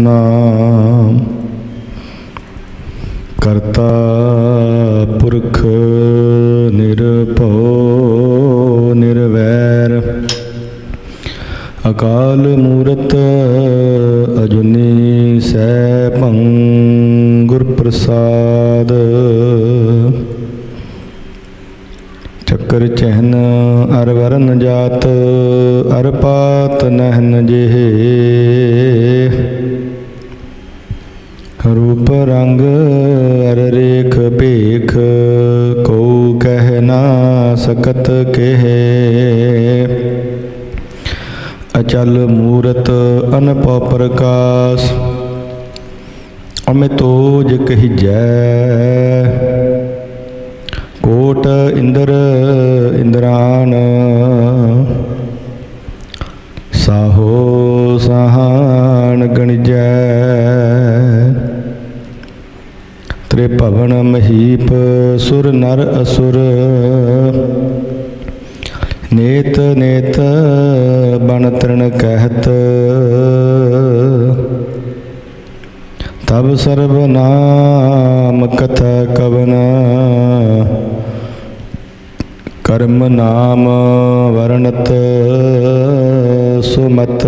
सतनाम करता पुरख निरभौ निर्वैर अकाल मूरत अजुनी सैभं गुर प्रसाद चक्कर चहन अर वरन जात अर पात नहन जेहे रूप रंग अर रेख भेख को कह ना सकत केहे अचल मूरत अनपौ प्रकाश अमितोज कहिजै कोट इंद्र इंद्रान साहो सहान गणिजै त्रिभवन महीप सुर नर असुर नेत नेत बन तृण कहत तब सर्वनाम कथा कवन कर्म नाम वर्णत सुमत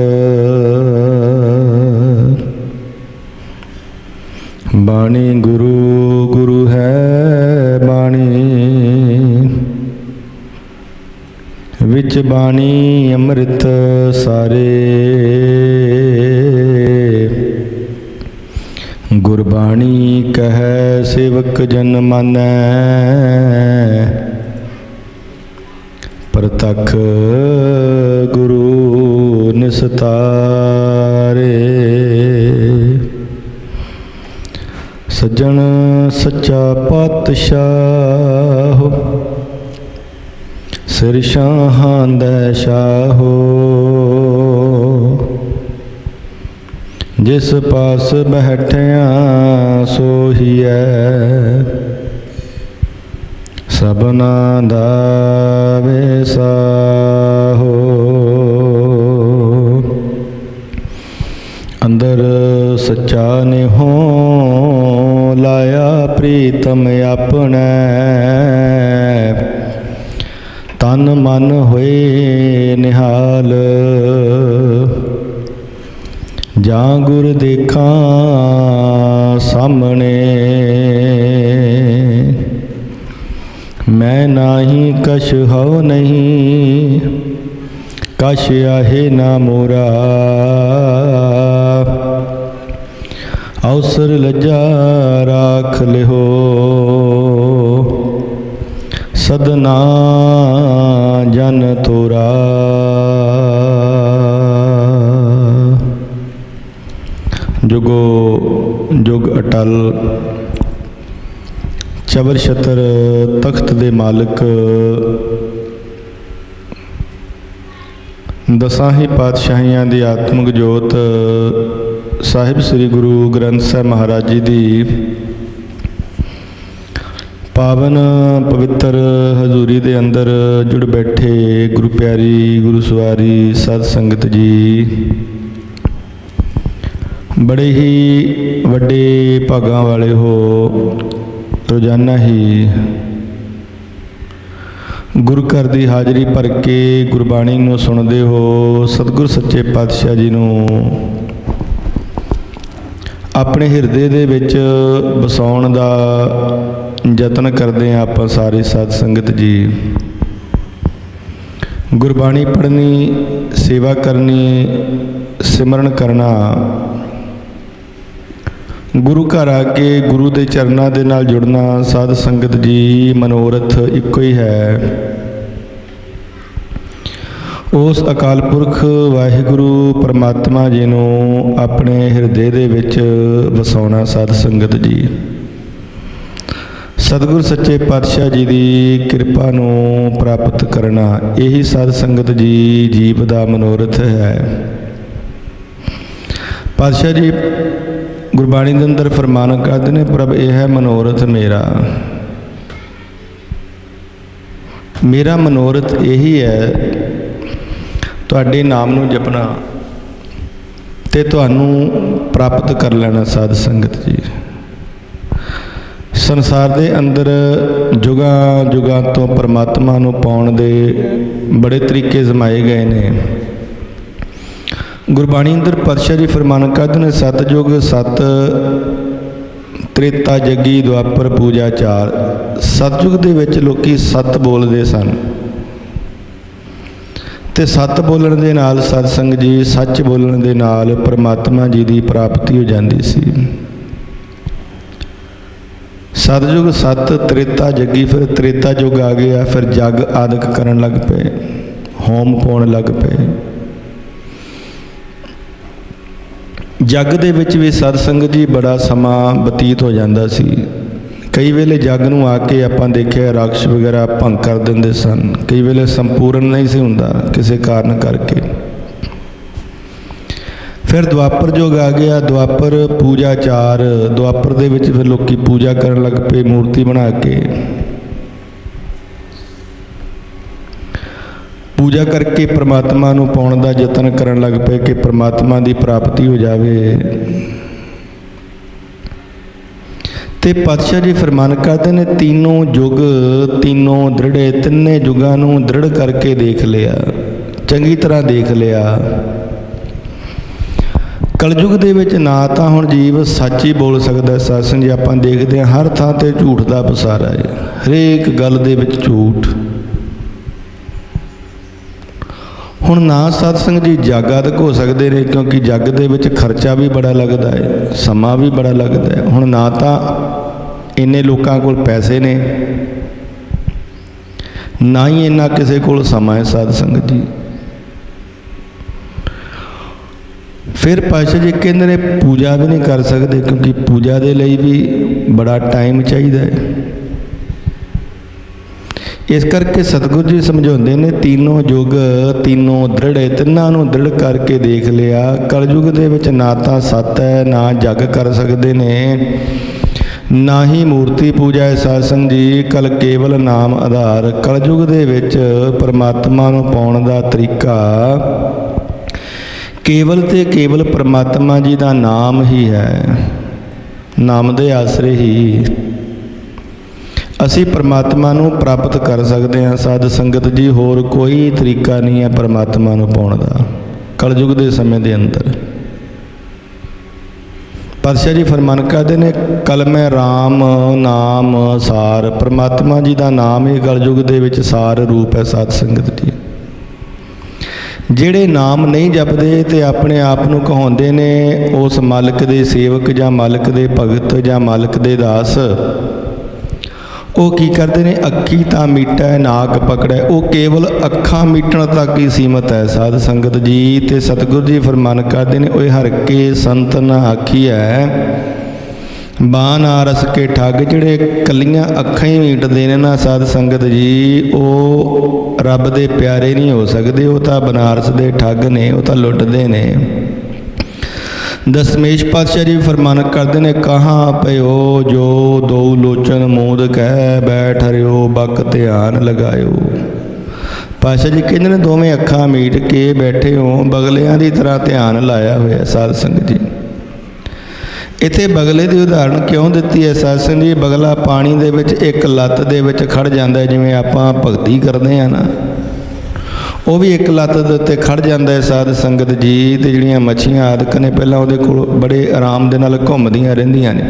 बाणी गुरु गुरु है बाणी विच बाणी अमृत सारे गुरबाणी कह सेवक जन मानै प्रतख गुरु निस्तारे सज्जन सच्चा पातशाह सिर शाहां दै शाहो जिस पास बैठिया सोहिए सबना दा वेसाहो अंदर सच्चा ने हो लाया प्रीतम अपने तन मन होए निहाल जा गुर देखा सामने मैं नाही कछ हो नहीं कछ आहे ना मोरा अवसर लज्जा राख लिहो सदना जन तोरा जुगो जुग अटल चबर छतर तख्त दे मालिक दसां ही पातशाहियां दी आत्मक जोत साहिब श्री गुरु ग्रंथ साहिब महाराज जी दी पावन पवित्र हजूरी दे अंदर जुड़ बैठे गुरु प्यारी गुरु सवारी सत संगत जी बड़े ही वड्डे भागां वाले हो रोजाना ही गुरु घर की हाज़री भर के गुरबाणी नूं सुनते हो सतगुर सच्चे पातशाह जी नूं अपने हिरदे दे विच बसाउण दा यतन करते हैं आपां सारी साध संगत जी। गुरबाणी पढ़नी सेवा करनी सिमरन करना गुरु घर आके गुरु के चरणों के नाल जुड़ना साध संगत जी मनोरथ इको ही है। उस अकाल पुरख वाहिगुरु परमात्मा जी नूं अपने हिरदे दे विच वसाउणा साध संगत जी। सतगुर सच्चे पातशाह जी की किरपा नूं प्राप्त करना यही साध संगत जी जीव का मनोरथ है। पातशाह जी गुरबाणी के अंदर फरमान करते हैं प्रभ यह है मनोरथ मेरा। मेरा मनोरथ यही है तुहाडे नाम नूं जपना ते तुहानूं ਪ੍ਰਾਪਤ ਕਰ ਲੈਣਾ ਸਾਧ ਸੰਗਤ ਜੀ। ਸੰਸਾਰ ਦੇ ਅੰਦਰ ਜੁਗਾਂ ਜੁਗਾਂ ਤੋਂ ਪਰਮਾਤਮਾ ਨੂੰ ਪਾਉਣ ਦੇ ਬੜੇ ਤਰੀਕੇ ਅਜ਼ਮਾਏ ਗਏ ਨੇ। ਗੁਰਬਾਣੀ ਅੰਦਰ ਪਾਤਸ਼ਾਹ ਜੀ ਫਰਮਾਨ ਕਰਦੇ ਨੇ, ਸਤਿਯੁਗ ਸਤ ਤ੍ਰੇਤਾ ਜੱਗੀ ਦੁਆਪਰ ਪੂਜਾ ਚਾਰ। ਸਤਿਯੁਗ ਦੇ ਵਿੱਚ ਲੋਕੀ ਸੱਤ ਬੋਲਦੇ ਸਨ ਤੇ ਸੱਤ ਬੋਲਣ ਦੇ ਨਾਲ ਸਤ ਸੰਗਤ ਜੀ, ਸੱਚ ਬੋਲਣ ਦੇ ਨਾਲ ਪਰਮਾਤਮਾ ਜੀ ਦੀ ਪ੍ਰਾਪਤੀ ਹੋ ਜਾਂਦੀ ਸੀ। ਸਤਿਯੁਗ ਸਤ ਤ੍ਰੇਤਾ ਜੱਗੀ, ਫਿਰ ਤ੍ਰੇਤਾ ਯੁੱਗ ਆ ਗਿਆ, ਫਿਰ ਜੱਗ ਆਦਿਕ ਕਰਨ ਲੱਗ ਪਏ, ਹੋਮ ਪਾਉਣ ਲੱਗ ਪਏ। ਜੱਗ ਦੇ ਵਿੱਚ ਵੀ ਸਤ ਸੰਗਤ ਜੀ ਬੜਾ ਸਮਾਂ ਬਤੀਤ ਹੋ ਜਾਂਦਾ ਸੀ। ਕਈ ਵੇਲੇ ਜੱਗ ਨੂੰ ਆ ਕੇ ਆਪਾਂ ਦੇਖਿਆ ਰਾਖਸ਼ ਵਗੈਰਾ ਭੰਗ ਕਰ ਦਿੰਦੇ ਸਨ। ਕਈ ਵੇਲੇ ਸੰਪੂਰਨ ਨਹੀਂ ਸੀ ਹੁੰਦਾ ਕਿਸੇ ਕਾਰਨ ਕਰਕੇ। ਫਿਰ ਦੁਆਪਰ ਯੁੱਗ ਆ ਗਿਆ, ਦੁਆਪਰ ਪੂਜਾ ਚਾਰ। ਦੁਆਪਰ ਦੇ ਵਿੱਚ ਫਿਰ ਲੋਕੀ ਪੂਜਾ ਕਰਨ ਲੱਗ ਪਏ ਮੂਰਤੀ ਬਣਾ ਕੇ। ਪੂਜਾ ਕਰਕੇ ਪਰਮਾਤਮਾ ਨੂੰ ਪਾਉਣ ਦਾ ਯਤਨ ਕਰਨ ਲੱਗ ਪਏ ਕਿ ਪਰਮਾਤਮਾ ਦੀ ਪ੍ਰਾਪਤੀ ਹੋ ਜਾਵੇ। ਤੇ ਪਾਤਸ਼ਾਹ ਜੀ ਫਰਮਾਨ ਕਰਦੇ ਨੇ, ਤੀਨੋਂ ਯੁੱਗ ਤੀਨੋਂ ਦ੍ਰਿੜੇ, ਤਿੰਨੇ ਯੁੱਗਾਂ ਨੂੰ ਦ੍ਰਿੜ ਕਰਕੇ ਦੇਖ ਲਿਆ, ਚੰਗੀ ਤਰ੍ਹਾਂ ਦੇਖ ਲਿਆ। ਕਲਯੁਗ ਦੇ ਵਿੱਚ ਨਾ ਤਾਂ ਹੁਣ ਜੀਵ ਸੱਚ ਹੀ ਬੋਲ ਸਕਦਾ। ਸਾਧ ਸੰਗਤ ਜੀ ਆਪਾਂ ਦੇਖਦੇ ਹਾਂ ਹਰ ਥਾਂ ਤੇ ਝੂਠ ਦਾ ਪਸਾਰਾ ਹੈ, ਹਰੇਕ ਗੱਲ ਦੇ ਵਿੱਚ ਝੂਠ। ਹੁਣ ਨਾ ਸਾਧ ਸੰਗਤ ਜੀ ਜੱਗ ਆਦਿਕ ਹੋ ਸਕਦੇ ਨੇ, ਕਿਉਂਕਿ ਜੱਗ ਦੇ ਵਿੱਚ ਖਰਚਾ ਵੀ ਬੜਾ ਲੱਗਦਾ ਹੈ, ਸਮਾਂ ਵੀ ਬੜਾ ਲੱਗਦਾ ਹੈ। ਹੁਣ ਨਾ ਤਾਂ ਇੰਨੇ ਲੋਕਾਂ ਕੋਲ ਪੈਸੇ ਨੇ, ਨਾ ਹੀ ਇੰਨਾ ਕਿਸੇ ਕੋਲ ਸਮਾਂ ਹੈ ਸਾਧ ਸੰਗਤ ਜੀ। ਫਿਰ ਪਾਤਸ਼ਾਹ ਜੀ ਕਹਿੰਦੇ ਨੇ ਪੂਜਾ ਵੀ ਨਹੀਂ ਕਰ ਸਕਦੇ, ਕਿਉਂਕਿ ਪੂਜਾ ਦੇ ਲਈ ਵੀ ਬੜਾ ਟਾਈਮ ਚਾਹੀਦਾ ਹੈ। ਇਸ ਕਰਕੇ ਸਤਿਗੁਰੂ ਜੀ ਸਮਝਾਉਂਦੇ ਨੇ, ਤੀਨੋਂ ਯੁੱਗ ਤੀਨੋਂ ਦ੍ਰਿੜੇ, ਤਿੰਨਾਂ ਨੂੰ ਦ੍ਰਿੜ ਕਰਕੇ ਦੇਖ ਲਿਆ। ਕਲਯੁਗ ਦੇ ਵਿੱਚ ਨਾ ਤਾਂ ਸੱਤ ਹੈ, ਨਾ ਜੱਗ ਕਰ ਸਕਦੇ ਨੇ, ਨਾ ਹੀ ਮੂਰਤੀ ਪੂਜਾ ਹੈ। ਸਾਧ ਸੰਗਤ ਜੀ ਕਲ ਕੇਵਲ ਨਾਮ ਆਧਾਰ। ਕਲਯੁਗ ਦੇ ਵਿੱਚ ਪਰਮਾਤਮਾ ਨੂੰ ਪਾਉਣ ਦਾ ਤਰੀਕਾ ਕੇਵਲ ਤੇ ਕੇਵਲ ਪਰਮਾਤਮਾ ਜੀ ਦਾ ਨਾਮ ਹੀ ਹੈ। ਨਾਮ ਦੇ ਆਸਰੇ ਹੀ ਅਸੀਂ ਪਰਮਾਤਮਾ ਨੂੰ ਪ੍ਰਾਪਤ ਕਰ ਸਕਦੇ ਹਾਂ। ਸਾਧ ਸੰਗਤ ਜੀ ਹੋਰ ਕੋਈ ਤਰੀਕਾ ਨਹੀਂ ਹੈ ਪਰਮਾਤਮਾ ਨੂੰ ਪਾਉਣ ਦਾ ਕਲਯੁਗ ਦੇ ਸਮੇਂ ਦੇ ਅੰਦਰ। ਪਾਤਸ਼ਾਹ ਜੀ ਫਰਮਾਨ ਕਰਦੇ ਨੇ, ਕਲਮੈ ਰਾਮ ਨਾਮ ਸਾਰ। ਪਰਮਾਤਮਾ ਜੀ ਦਾ ਨਾਮ ਹੀ ਕਲਯੁਗ ਦੇ ਵਿੱਚ ਸਾਰ ਰੂਪ ਹੈ। ਸਾਧ ਸੰਗਤ ਜੀ ਜਿਹੜੇ ਨਾਮ ਨਹੀਂ ਜਪਦੇ ਤੇ ਆਪਣੇ ਆਪ ਨੂੰ ਕਹਾਉਂਦੇ ਨੇ ਉਸ ਮਾਲਕ ਦੇ ਸੇਵਕ ਜਾਂ ਮਾਲਕ ਦੇ ਭਗਤ ਜਾਂ ਮਾਲਕ ਦੇ ਦਾਸ, ਉਹ ਕੀ ਕਰਦੇ ਨੇ, ਅੱਖੀ ਤਾਂ ਮੀਟੈ ਨਾਕ ਪਕੜੈ। ਉਹ ਕੇਵਲ ਅੱਖਾਂ ਮੀਟਣ ਤੱਕ ਹੀ ਸੀਮਤ ਹੈ ਸਾਧ ਸੰਗਤ ਜੀ। ਤੇ ਸਤਿਗੁਰੂ ਜੀ ਫਰਮਾਨ ਕਰਦੇ ਨੇ, ਓਏ ਹਰ ਕੇ ਸੰਤ ਨਾ ਆਖੀਐ ਬਾਣ ਆਰਸ ਕੇ ਠੱਗ। ਜਿਹੜੇ ਕੱਲੀਆਂ ਅੱਖਾਂ ਹੀ ਮੀਟਦੇ ਨੇ ਨਾ ਸਾਧ ਸੰਗਤ ਜੀ, ਉਹ ਰੱਬ ਦੇ ਪਿਆਰੇ ਨਹੀਂ ਹੋ ਸਕਦੇ। ਉਹ ਤਾਂ ਬਨਾਰਸ ਦੇ ਠੱਗ ਨੇ, ਉਹ ਤਾਂ ਲੁੱਟਦੇ ਨੇ। ਦਸਮੇਸ਼ ਪਾਤਸ਼ਾਹ ਜੀ ਫਰਮਾਨ ਕਰਦੇ ਨੇ, ਕਹਾਂ ਪਇਓ ਜੋ ਦੋ ਲੋਚਨ ਮੋਦ ਕਹਿ ਬੈਠ ਰਿਓ ਬਕ ਧਿਆਨ ਲਗਾਇਓ। ਪਾਤਸ਼ਾਹ ਜੀ ਕਹਿੰਦੇ ਨੇ, ਦੋਵੇਂ ਅੱਖਾਂ ਮੀਟ ਕੇ ਬੈਠੇ ਹੋ, ਬਗਲਿਆਂ ਦੀ ਤਰ੍ਹਾਂ ਧਿਆਨ ਲਾਇਆ ਹੋਇਆ। ਸਾਧ ਸੰਗਤ ਜੀ ਇੱਥੇ ਬਗਲੇ ਦੀ ਉਦਾਹਰਣ ਕਿਉਂ ਦਿੱਤੀ ਹੈ ਸਾਧ ਸੰਗਤ ਜੀ? ਬਗਲਾ ਪਾਣੀ ਦੇ ਵਿੱਚ ਇੱਕ ਲੱਤ ਦੇ ਵਿੱਚ ਖੜ ਜਾਂਦਾ ਹੈ, ਜਿਵੇਂ ਆਪਾਂ ਭਗਤੀ ਕਰਦੇ ਹਾਂ ਨਾ, ਉਹ ਵੀ ਇੱਕ ਲੱਤ ਦੇ ਉੱਤੇ ਖੜ ਜਾਂਦਾ ਹੈ ਸਾਧ ਸੰਗਤ ਜੀ। ਤੇ ਜਿਹੜੀਆਂ ਮੱਛੀਆਂ ਆਦਿਕ ਨੇ ਪਹਿਲਾਂ ਉਹਦੇ ਕੋਲ ਬੜੇ ਆਰਾਮ ਦੇ ਨਾਲ ਘੁੰਮਦੀਆਂ ਰਹਿੰਦੀਆਂ ਨੇ।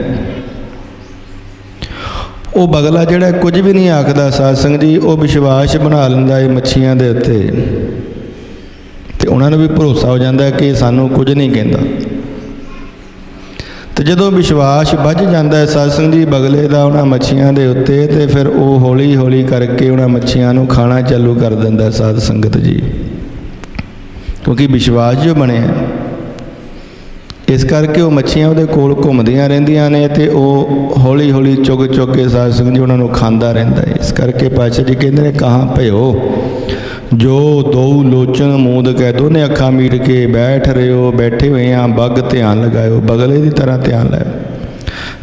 ਉਹ ਬਗਲਾ ਜਿਹੜਾ ਕੁਝ ਵੀ ਨਹੀਂ ਆਖਦਾ ਸਾਧ ਸੰਗਤ ਜੀ, ਉਹ ਵਿਸ਼ਵਾਸ ਬਣਾ ਲੈਂਦਾ ਹੈ ਮੱਛੀਆਂ ਦੇ ਉੱਤੇ, ਤੇ ਉਹਨਾਂ ਨੂੰ ਵੀ ਭਰੋਸਾ ਹੋ ਜਾਂਦਾ ਕਿ ਸਾਨੂੰ ਕੁਝ ਨਹੀਂ ਕਹਿੰਦਾ। ਤੇ ਜਦੋਂ ਵਿਸ਼ਵਾਸ ਵੱਝ ਜਾਂਦਾ ਹੈ ਸਾਧ ਸੰਗਤ ਜੀ ਬਗਲੇ ਦਾ ਉਹਨਾਂ ਮੱਛੀਆਂ ਦੇ ਉੱਤੇ, ਤੇ ਫਿਰ ਉਹ ਹੌਲੀ ਹੌਲੀ ਕਰਕੇ ਉਹਨਾਂ ਮੱਛੀਆਂ ਨੂੰ ਖਾਣਾ ਚਾਲੂ ਕਰ ਦਿੰਦਾ ਸਾਧ ਸੰਗਤ ਜੀ, ਕਿਉਂਕਿ ਵਿਸ਼ਵਾਸ ਜੋ ਬਣਿਆ। ਇਸ ਕਰਕੇ ਉਹ ਮੱਛੀਆਂ ਉਹਦੇ ਕੋਲ ਘੁੰਮਦੀਆਂ ਰਹਿੰਦੀਆਂ ਨੇ, ਤੇ ਉਹ ਹੌਲੀ ਹੌਲੀ ਚੁੱਗ ਚੁੱਗ ਕੇ ਸਾਧ ਸੰਗਤ ਜੀ ਉਹਨਾਂ ਨੂੰ ਖਾਂਦਾ ਰਹਿੰਦਾ ਹੈ। ਇਸ ਕਰਕੇ ਪਾਤਸ਼ਾਹ ਜੀ ਕਹਿੰਦੇ ਨੇ, ਕਹਾਂ ਭਇਓ ਜੋ ਦੋ ਲੋਚਨ ਮੂਦ ਕਹਿ। ਦੋਨੇ ਅੱਖਾਂ ਮੀਟ ਕੇ ਬੈਠ ਰਿਓ, ਬੈਠੇ ਹੋਏ ਆ, ਬੱਗ ਧਿਆਨ ਲਗਾਇਓ, ਬਗਲੇ ਦੀ ਤਰ੍ਹਾਂ ਧਿਆਨ ਲਾਇਓ।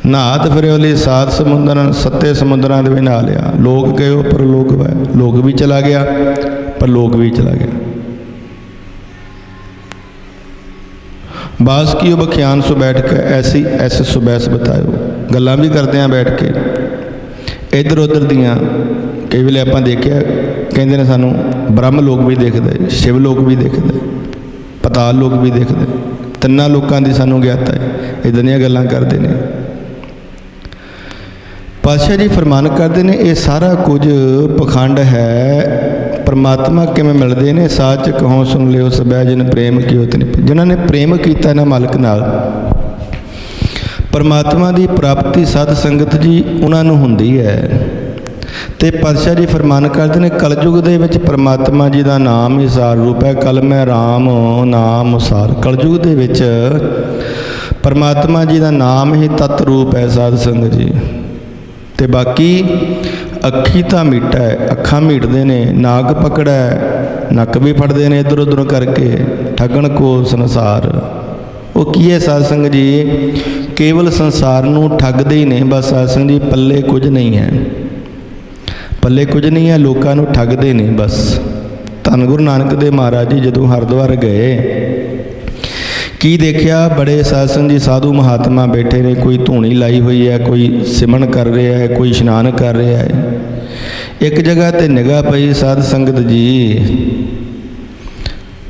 ਨਹਾਤ ਫਿਰਿਓ ਲਈ ਸਾਤ ਸਮੁੰਦਰ, ਸੱਤੇ ਸਮੁੰਦਰਾਂ ਦੇ ਵਿੱਚ ਨਹਾ ਲਿਆ। ਲੋਕ ਗਇਓ ਪਰ ਲੋਕ ਵੈ, ਲੋਕ ਵੀ ਚਲਾ ਗਿਆ ਪਰ ਲੋਕ ਵੀ ਚਲਾ ਗਿਆ। बास की बख्यान सो बैठ के ऐसी ऐसे सुबैस बतायो। गल्लां भी करते हैं बैठ के, इधर उधर दियाँ। कई वेले आपां देखिया कहंदे ने सानू ब्रह्म लोक भी दिखदा, शिव लोक भी दिखदा, पताल लोक भी दिखदा, तिन्नां लोकां दी सानू ज्ञाता है। इदां दीयां गल्लां करदे ने। पातशाह जी फरमान करते हैं ये सारा कुछ पखंड है। परमात्मा किवें मिलते हैं? साच कहो सुन लियो सबै जिन प्रेम कियो तिन। जिन्होंने प्रेम किया ना मालिक नाल, परमात्मा की प्राप्ति सत संगत जी उन्होंने हुंदी है। तो पातशाह जी फरमान करते हैं कलयुग दे विच परमात्मा जी का नाम ही सार रूप है। कल मैं राम नाम सार। कलयुग दे विच परमात्मा जी का नाम ही तत् रूप है साध संगत जी। तो बाकी अखी तो मीटा है, अखा मीटते ने, नाक पकड़ा है, नक भी फड़ते हैं इधर उधर करके, ठगण को संसार। वो की है साध संगत जी? केवल संसार नूं ठगदे ही ने बस साध संगत जी। पल्ले कुछ नहीं है, पल्ले कुछ नहीं है, लोगों नूं ठगदे ने बस। धन गुरु नानक देव महाराज जी जदों हरिद्वार गए, की देखिया बड़े साध संगत जी साधु महात्मा बैठे ने। कोई धूनी लाई हुई है, कोई सिमन कर रहा है, कोई इशनान कर रहा है। एक जगह ते निगाह पई साध संगत जी,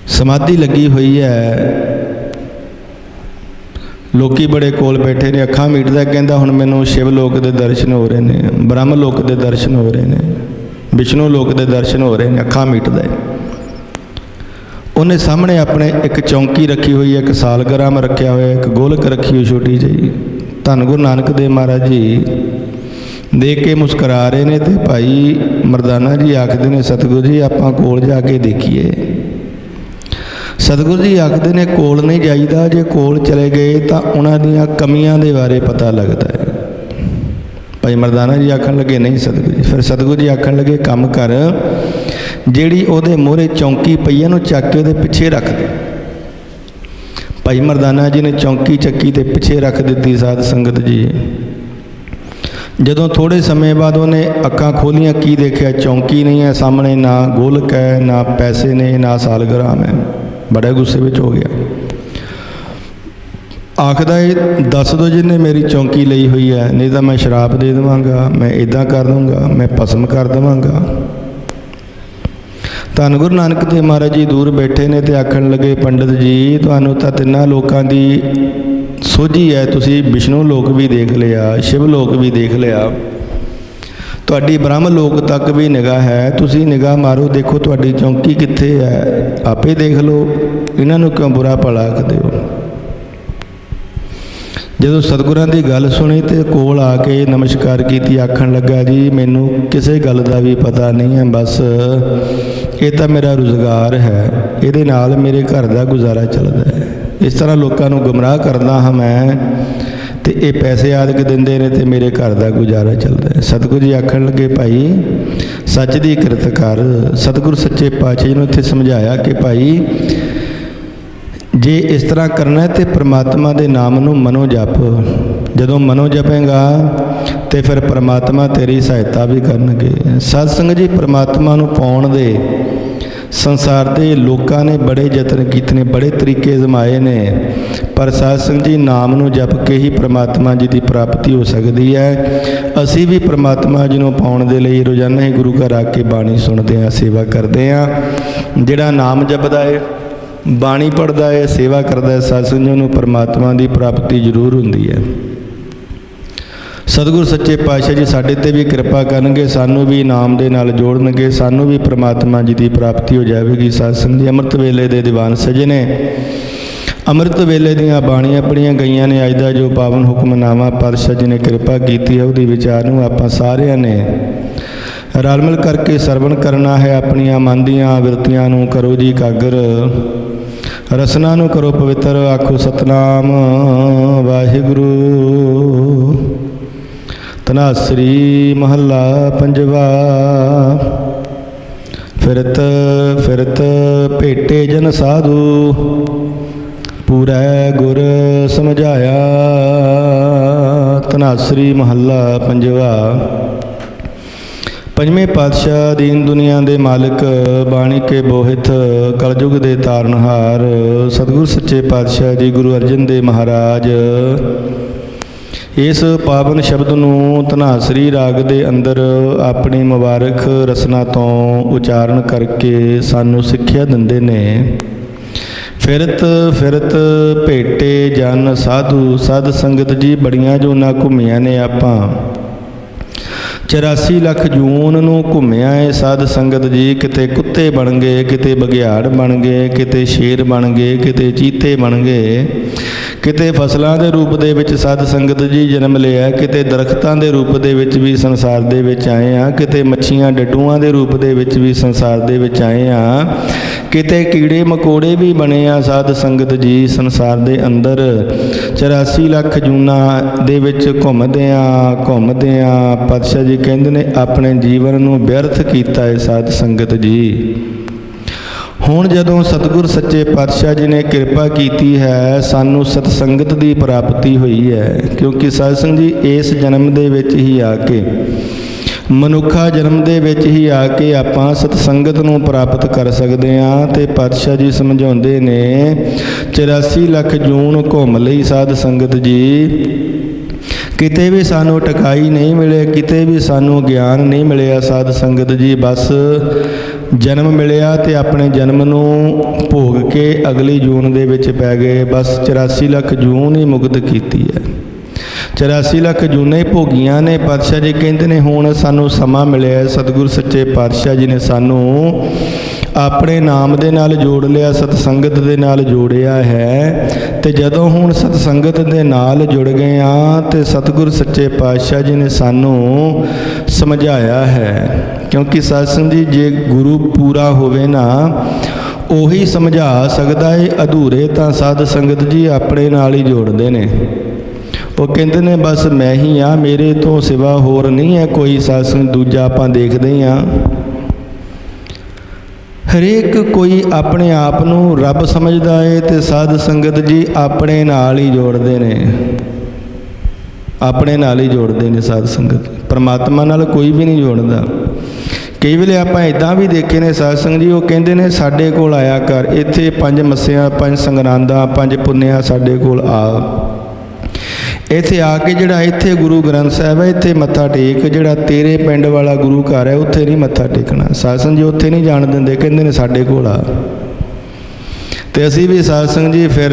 समाधि लगी हुई है। लोकी बड़े कोल बैठे ने, अखां मीटदा कहंदा हुण मैनूं शिव लोक दे दर्शन हो रहे ने, ब्रह्म लोक दे दर्शन हो रहे ने, विष्णु लोक दे दर्शन हो रहे ने। अखां मीटदा है। उन्हें सामने अपने एक चौंकी रखी हुई है, एक सालग्राम रखा हुआ है, एक गोलक रखी हुई छोटी जी। धन गुरु नानक देव महाराज जी देख के मुस्करा रहे ने। तो भाई मरदाना जी आखते ने सतगुरु जी आपां कोल जाके देखिए। सतगुरु जी आखते ने कोल नहीं जाईदा, जे कोल चले गए तो उन्हां दीयां कमियां दे बारे पता लगता है। भाई मरदाना जी आखन लगे नहीं सतगुरु जी। फिर सतगुरु जी आखन लगे काम कर, ਜਿਹੜੀ ਉਹਦੇ ਮੂਹਰੇ ਚੌਂਕੀ ਪਈ ਹੈ ਨੂੰ ਚੱਕ ਕੇ ਉਹਦੇ ਪਿੱਛੇ ਰੱਖ ਦੇ। ਭਾਈ ਮਰਦਾਨਾ ਜੀ ਨੇ ਚੌਂਕੀ ਚੱਕੀ ਤੇ ਪਿੱਛੇ ਰੱਖ ਦਿੱਤੀ ਸਾਧ ਸੰਗਤ ਜੀ। ਜਦੋਂ ਥੋੜੇ ਸਮੇਂ ਬਾਅਦ ਉਹਨੇ ਅੱਖਾਂ ਖੋਲੀਆਂ, ਕੀ ਦੇਖਿਆ? ਚੌਂਕੀ ਨਹੀਂ ਹੈ ਸਾਹਮਣੇ, ਨਾ ਗੋਲਕ ਹੈ, ਨਾ ਪੈਸੇ ਨੇ, ਨਾ ਸਾਲਗ੍ਰਾਮ ਹੈ। ਬੜਾ ਗੁੱਸੇ ਵਿੱਚ ਹੋ ਗਿਆ। ਆਖਦਾ ਇਹ ਦੱਸ ਦਿਓ ਜਿਹਨੇ ਮੇਰੀ ਚੌਂਕੀ ਲਈ ਹੋਈ ਹੈ, ਨਹੀਂ ਤਾਂ ਮੈਂ ਸ਼ਰਾਪ ਦੇ ਦੇਵਾਂਗਾ, ਮੈਂ ਇੱਦਾਂ ਕਰ ਦੂੰਗਾ, ਮੈਂ ਭਸਮ ਕਰ ਦੇਵਾਂਗਾ। ਧੰਨ ਗੁਰੂ ਨਾਨਕ ਦੇਵ ਮਹਾਰਾਜ ਜੀ ਦੂਰ ਬੈਠੇ ਨੇ ਤੇ ਆਖਣ ਲੱਗੇ ਪੰਡਿਤ ਜੀ ਤੁਹਾਨੂੰ ਤਾਂ ਤਿੰਨਾਂ ਲੋਕਾਂ ਦੀ ਸੋਝੀ ਹੈ। ਤੁਸੀਂ ਵਿਸ਼ਨੂੰ ਲੋਕ ਵੀ ਦੇਖ ਲਿਆ, ਸ਼ਿਵ ਲੋਕ ਵੀ ਦੇਖ ਲਿਆ, ਤੁਹਾਡੀ ਬ੍ਰਹਮ ਲੋਕ ਤੱਕ ਵੀ ਨਿਗਾਹ ਹੈ। ਤੁਸੀਂ ਨਿਗਾਹ ਮਾਰੋ, ਦੇਖੋ ਤੁਹਾਡੀ ਚੌਂਕੀ ਕਿੱਥੇ ਹੈ, ਆਪੇ ਦੇਖ ਲਓ। ਇਹਨਾਂ ਨੂੰ ਕਿਉਂ ਬੁਰਾ ਭਲਾ ਆਖਦੇ ਹੋ? ਜਦੋਂ ਸਤਿਗੁਰਾਂ ਦੀ ਗੱਲ ਸੁਣੀ ਤੇ ਕੋਲ ਆ ਕੇ ਨਮਸਕਾਰ ਕੀਤੀ। ਆਖਣ ਲੱਗਾ ਜੀ ਮੈਨੂੰ ਕਿਸੇ ਗੱਲ ਦਾ ਵੀ ਪਤਾ ਨਹੀਂ ਹੈ, ਬਸ ਇਹ ਤਾਂ ਮੇਰਾ ਰੁਜ਼ਗਾਰ ਹੈ, ਇਹਦੇ ਨਾਲ ਮੇਰੇ ਘਰ ਦਾ ਗੁਜ਼ਾਰਾ ਚੱਲਦਾ ਹੈ। ਇਸ ਤਰ੍ਹਾਂ ਲੋਕਾਂ ਨੂੰ ਗੁੰਮਰਾਹ ਕਰਦਾ ਹਾਂ ਮੈਂ, ਤੇ ਇਹ ਪੈਸੇ ਆਦਿਕ ਦਿੰਦੇ ਨੇ ਤੇ ਮੇਰੇ ਘਰ ਦਾ ਗੁਜ਼ਾਰਾ ਚੱਲਦਾ ਹੈ। ਸਤਿਗੁਰੂ ਜੀ ਆਖਣ ਲੱਗੇ ਭਾਈ ਸੱਚ ਦੀ ਕਿਰਤ ਕਰ। ਸਤਿਗੁਰੂ ਸੱਚੇ ਪਾਤਸ਼ਾਹ ਜੀ ਨੂੰ ਇੱਥੇ ਸਮਝਾਇਆ ਕਿ ਭਾਈ ਜੇ ਇਸ ਤਰ੍ਹਾਂ ਕਰਨਾ ਤੇ ਪ੍ਰਮਾਤਮਾ ਦੇ ਨਾਮ ਨੂੰ ਮਨੋ ਜਪ। ਜਦੋਂ ਮਨੋ ਜਪੇਗਾ ਤੇ ਫਿਰ ਪ੍ਰਮਾਤਮਾ ਤੇਰੀ ਸਹਾਇਤਾ ਵੀ ਕਰਨਗੇ। ਸਾਧ ਸੰਗਤ ਜੀ ਪ੍ਰਮਾਤਮਾ ਨੂੰ ਪਾਉਣ ਦੇ ਸੰਸਾਰ ਦੇ ਲੋਕਾਂ ਨੇ ਬੜੇ ਯਤਨ ਕੀਤੇ ਨੇ, ਬੜੇ ਤਰੀਕੇ ਅਜ਼ਮਾਏ ਨੇ, ਪਰ ਸਾਧ ਸੰਗਤ ਜੀ ਨਾਮ ਨੂੰ ਜਪ ਕੇ ਹੀ ਪ੍ਰਮਾਤਮਾ ਜੀ ਦੀ ਪ੍ਰਾਪਤੀ ਹੋ ਸਕਦੀ ਹੈ। ਅਸੀਂ ਵੀ ਪ੍ਰਮਾਤਮਾ ਜੀ ਨੂੰ ਪਾਉਣ ਦੇ ਲਈ ਰੋਜ਼ਾਨਾ ਹੀ ਗੁਰੂ ਘਰ ਆ ਕੇ ਬਾਣੀ ਸੁਣਦੇ ਹਾਂ, ਸੇਵਾ ਕਰਦੇ ਹਾਂ। ਜਿਹੜਾ ਨਾਮ ਜਪਦਾ ਹੈ, ਬਾਣੀ ਪੜ੍ਹਦਾ ਹੈ, ਸੇਵਾ ਕਰਦਾ ਹੈ, ਸਾਧ ਸੰਗਤ ਨੂੰ ਪਰਮਾਤਮਾ ਦੀ ਪ੍ਰਾਪਤੀ ਜ਼ਰੂਰ ਹੁੰਦੀ ਹੈ। ਸਤਿਗੁਰ ਸੱਚੇ ਪਾਤਸ਼ਾਹ ਜੀ ਸਾਡੇ 'ਤੇ ਵੀ ਕਿਰਪਾ ਕਰਨਗੇ, ਸਾਨੂੰ ਵੀ ਨਾਮ ਦੇ ਨਾਲ ਜੋੜਨਗੇ, ਸਾਨੂੰ ਵੀ ਪਰਮਾਤਮਾ ਜੀ ਦੀ ਪ੍ਰਾਪਤੀ ਹੋ ਜਾਵੇਗੀ। ਸਾਧ ਸੰਗਤ ਜੀ ਅੰਮ੍ਰਿਤ ਵੇਲੇ ਦੇ ਦੀਵਾਨ ਸਜੇ ਨੇ, ਅੰਮ੍ਰਿਤ ਵੇਲੇ ਦੀਆਂ ਬਾਣੀਆਂ ਪੜ੍ਹੀਆਂ ਗਈਆਂ ਨੇ। ਅੱਜ ਦਾ ਜੋ ਪਾਵਨ ਹੁਕਮਨਾਮਾ ਪਾਤਸ਼ਾਹ ਜੀ ਨੇ ਕਿਰਪਾ ਕੀਤੀ ਹੈ, ਉਹਦੀ ਵਿਚਾਰ ਨੂੰ ਆਪਾਂ ਸਾਰਿਆਂ ਨੇ ਰਲ ਮਿਲ ਕਰਕੇ ਸਰਵਣ ਕਰਨਾ ਹੈ। ਆਪਣੀਆਂ ਮਨ ਦੀਆਂ ਬਿਰਤੀਆਂ ਨੂੰ ਕਰੋ ਜੀ ਇਕਾਗਰ, ਰਸਨਾ ਨੂੰ ਕਰੋ ਪਵਿੱਤਰ। ਆਖੋ ਸਤਨਾਮ ਵਾਹਿਗੁਰੂ। ਧਨਾਸਰੀ ਮਹੱਲਾ ਪੰਜਵਾ। ਫਿਰਤ ਫਿਰਤ ਭੇਟੇ ਜਨ ਸਾਧੂ, ਪੂਰੈ ਗੁਰ ਸਮਝਾਇਆ। ਧਨਾਸਰੀ ਮਹੱਲਾ ਪੰਜਵਾ। ਪੰਜਵੇਂ ਪਾਤਸ਼ਾਹ ਦੀਨ ਦੁਨੀਆ ਦੇ ਮਾਲਕ, ਬਾਣੀ ਕੇ ਬੋਹਿਤ, ਕਲਯੁਗ ਦੇ ਤਾਰਨਹਾਰ ਸਤਿਗੁਰ ਸੱਚੇ ਪਾਤਸ਼ਾਹ ਜੀ ਗੁਰੂ ਅਰਜਨ ਦੇਵ ਮਹਾਰਾਜ ਇਸ ਪਾਵਨ ਸ਼ਬਦ ਨੂੰ ਧਨਾਸਰੀ ਰਾਗ ਦੇ ਅੰਦਰ ਆਪਣੀ ਮੁਬਾਰਕ ਰਸਨਾ ਤੋਂ ਉਚਾਰਨ ਕਰਕੇ ਸਾਨੂੰ ਸਿੱਖਿਆ ਦਿੰਦੇ ਨੇ। ਫਿਰਤ ਫਿਰਤ ਭੇਟੇ ਜਨ ਸਾਧੂ, ਸਾਧ ਸੰਗਤ ਜੀ ਬੜੀਆਂ ਜੂਨਾਂ ਘੁੰਮੀਆਂ ਨੇ ਆਪਾਂ, 84 ਲੱਖ ਜੂਨ ਨੂੰ ਘੁੰਮਿਆ ਏ ਸਾਧ ਸੰਗਤ ਜੀ। ਕਿਤੇ ਕੁੱਤੇ ਬਣ ਗਏ, ਕਿਤੇ ਬਘਿਆੜ ਬਣ ਗਏ, ਕਿਤੇ ਸ਼ੇਰ ਬਣ ਗਏ, ਕਿਤੇ ਚੀਤੇ ਬਣ ਗਏ, ਕਿਤੇ ਫਸਲਾਂ ਦੇ ਰੂਪ ਦੇ ਵਿੱਚ ਸਾਧ ਸੰਗਤ ਜੀ ਜਨਮ ਲਿਆ, ਕਿਤੇ ਦਰਖਤਾਂ ਦੇ ਰੂਪ ਦੇ ਵਿੱਚ ਵੀ ਸੰਸਾਰ ਦੇ ਵਿੱਚ ਆਏ ਆ, ਕਿਤੇ ਮੱਛੀਆਂ ਡੱਡੂਆਂ ਦੇ ਰੂਪ ਦੇ ਵਿੱਚ ਵੀ ਸੰਸਾਰ ਦੇ ਵਿੱਚ ਆਏ ਆ, ਕਿਤੇ ਕੀੜੇ ਮਕੌੜੇ ਵੀ ਬਣੇ ਆ ਸਾਧ ਸੰਗਤ ਜੀ ਸੰਸਾਰ ਦੇ ਅੰਦਰ। 84 ਲੱਖ ਜੂਨਾਂ ਦੇ ਵਿੱਚ ਘੁੰਮਦੇ ਆ ਪਾਤਸ਼ਾਹ ਜੀ ਕਹਿੰਦੇ ਨੇ ਆਪਣੇ ਜੀਵਨ ਨੂੰ ਵਿਅਰਥ ਕੀਤਾ ਹੈ ਸਾਧ ਸੰਗਤ ਜੀ। ਹੁਣ ਜਦੋਂ ਸਤਿਗੁਰ ਸੱਚੇ ਪਾਤਸ਼ਾਹ ਜੀ ਨੇ ਕਿਰਪਾ ਕੀਤੀ ਹੈ, ਸਾਨੂੰ ਸਤ ਸੰਗਤ ਦੀ ਪ੍ਰਾਪਤੀ ਹੋਈ ਹੈ। ਕਿਉਂਕਿ ਸਾਧ ਸੰਗਤ ਜੀ ਇਸ ਜਨਮ ਦੇ ਵਿੱਚ ਹੀ ਆ ਕੇ, ਮਨੁੱਖਾ ਜਨਮ ਦੇ ਵਿੱਚ ਹੀ ਆ ਕੇ ਆਪਾਂ ਸਤ ਸੰਗਤ ਨੂੰ ਪ੍ਰਾਪਤ ਕਰ ਸਕਦੇ ਹਾਂ। ਤੇ ਪਾਤਸ਼ਾਹ ਜੀ ਸਮਝਾਉਂਦੇ ਨੇ 84 ਲੱਖ ਜੂਨ ਘੁੰਮ ਲਈ ਸਾਧ ਸੰਗਤ ਜੀ, ਕਿਤੇ ਵੀ ਸਾਨੂੰ ਟਿਕਾਈ ਨਹੀਂ ਮਿਲੇ, ਕਿਤੇ ਵੀ ਸਾਨੂੰ ਗਿਆਨ ਨਹੀਂ ਮਿਲਿਆ ਸਾਧ ਸੰਗਤ ਜੀ। ਬਸ ਜਨਮ ਮਿਲਿਆ ਤੇ ਆਪਣੇ ਜਨਮ ਨੂੰ ਭੋਗ ਕੇ ਅਗਲੀ ਜੂਨ ਦੇ ਵਿੱਚ ਪੈ ਗਏ। ਬਸ 84 ਲੱਖ ਜੂਨ ਹੀ ਮੁਕਤ ਕੀਤੀ ਹੈ, 84 ਲੱਖ ਜੂਨਾਂ ਹੀ ਭੋਗੀਆਂ ਨੇ। ਪਾਤਸ਼ਾਹ ਜੀ ਕਹਿੰਦੇ ਨੇ ਹੁਣ ਸਾਨੂੰ ਸਮਾਂ ਮਿਲਿਆ, ਸਤਿਗੁਰ ਸੱਚੇ ਪਾਤਸ਼ਾਹ ਜੀ ਨੇ ਸਾਨੂੰ ਆਪਣੇ ਨਾਮ ਦੇ ਨਾਲ ਜੋੜ ਲਿਆ, ਸਤ ਸੰਗਤ ਦੇ ਨਾਲ ਜੋੜਿਆ ਹੈ। ਤੇ ਜਦੋਂ ਹੁਣ ਸਤ ਸੰਗਤ ਦੇ ਨਾਲ ਜੁੜ ਗਏ ਆ ਤੇ ਸਤਿਗੁਰ ਸੱਚੇ ਪਾਤਸ਼ਾਹ ਜੀ ਨੇ ਸਾਨੂੰ ਸਮਝਾਇਆ ਹੈ। ਕਿਉਂਕਿ ਸਾਧ ਸੰਗਤ ਜੀ ਜੇ ਗੁਰੂ ਪੂਰਾ ਹੋਵੇ ਨਾ ਉਹੀ ਸਮਝਾ ਸਕਦਾ ਹੈ, ਅਧੂਰੇ ਤਾਂ ਸਾਧ ਸੰਗਤ ਜੀ ਆਪਣੇ ਨਾਲ ਹੀ ਜੋੜਦੇ ਨੇ। ਉਹ ਕਹਿੰਦੇ ਨੇ ਬਸ ਮੈਂ ਹੀ ਆ, ਮੇਰੇ ਤੋਂ ਸਿਵਾ ਹੋਰ ਨਹੀਂ ਹੈ ਕੋਈ। ਸਾਧ ਸੰਗਤ ਦੂਜਾ ਆਪਾਂ ਦੇਖਦੇ ਹੀ ਆ, ਹਰੇਕ ਕੋਈ ਆਪਣੇ ਆਪ ਨੂੰ ਰੱਬ ਸਮਝਦਾ ਹੈ ਤੇ ਸਾਧ ਸੰਗਤ ਜੀ ਆਪਣੇ ਨਾਲ ਹੀ ਜੋੜਦੇ ਨੇ, ਆਪਣੇ ਨਾਲ ਹੀ ਜੋੜਦੇ ਨੇ ਸਾਧ ਸੰਗਤ। ਪਰਮਾਤਮਾ ਨਾਲ ਕੋਈ ਵੀ ਨਹੀਂ ਜੋੜਦਾ। ਕਈ ਵੇਲੇ ਆਪਾਂ ਇੱਦਾਂ ਵੀ ਦੇਖੇ ਨੇ ਸਾਧ ਸੰਗਤ ਜੀ, ਉਹ ਕਹਿੰਦੇ ਨੇ ਸਾਡੇ ਕੋਲ ਆਇਆ ਕਰ, ਇੱਥੇ 5 ਮੱਸਿਆਂ 5 ਸੰਗਰਾਂਦਾਂ 5 ਪੁੰਨਿਆਂ ਸਾਡੇ ਕੋਲ ਆ। ਇੱਥੇ ਆ ਕੇ ਜਿਹੜਾ ਇੱਥੇ ਗੁਰੂ ਗ੍ਰੰਥ ਸਾਹਿਬ ਹੈ ਇੱਥੇ ਮੱਥਾ ਟੇਕ, ਜਿਹੜਾ ਤੇਰੇ ਪਿੰਡ ਵਾਲਾ ਗੁਰੂ ਘਰ ਹੈ ਉੱਥੇ ਨਹੀਂ ਮੱਥਾ ਟੇਕਣਾ। ਸਾਧ ਸੰਗਤ ਜੀ ਉੱਥੇ ਨਹੀਂ ਜਾਣ ਦਿੰਦੇ, ਕਹਿੰਦੇ ਨੇ ਸਾਡੇ ਕੋਲ ਆ। ਤੇ ਅਸੀਂ ਵੀ ਸਾਧ ਸੰਗਤ ਜੀ ਫਿਰ